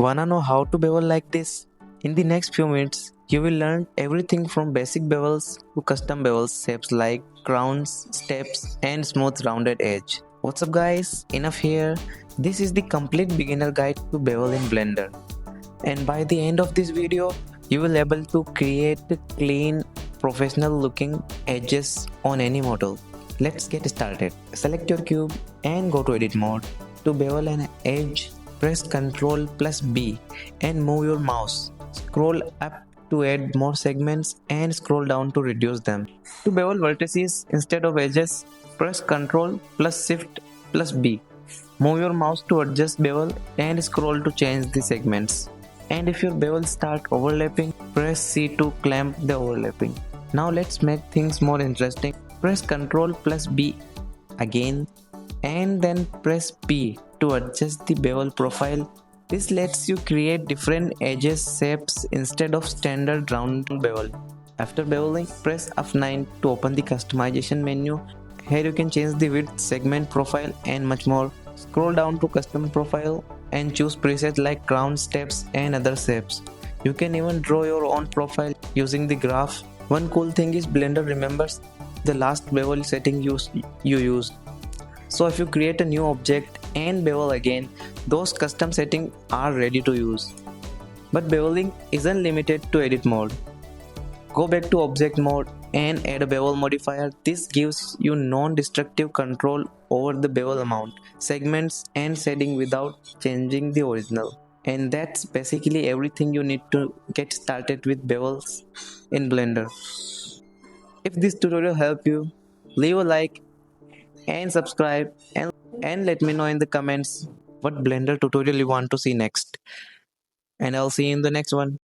Wanna know how to bevel like this? In the next few minutes, you will learn everything from basic bevels to custom bevels shapes like crowns, steps, and smooth rounded edge. What's up guys? Enough here. This is the complete beginner guide to bevel in Blender. And by the end of this video, you will be able to create clean, professional looking edges on any model. Let's get started. Select your cube and go to edit mode. To bevel an edge, press Ctrl plus B and move your mouse. Scroll up to add more segments and scroll down to reduce them. To bevel vertices instead of edges, press Ctrl plus Shift plus B. Move your mouse to adjust bevel and scroll to change the segments. And if your bevels start overlapping, press C to clamp the overlapping. Now let's make things more interesting. Press Ctrl plus B again and then press P to adjust the bevel profile. This lets you create different edges shapes instead of standard round bevel. After beveling, press F9 to open the customization menu. Here you can change the width, segment profile and much more. Scroll down to custom profile and choose presets like crown, steps and other shapes. You can even draw your own profile using the graph. One cool thing is Blender remembers the last bevel setting you used. So if you create a new object and bevel again, those custom settings are ready to use. But beveling isn't limited to edit mode. Go back to object mode and add a bevel modifier. This gives you non-destructive control over the bevel amount, segments and shading without changing the original. And that's basically everything you need to get started with bevels in Blender. If this tutorial helped you, leave a like and subscribe and let me know in the comments what Blender tutorial you want to see next. And I'll see you in the next one.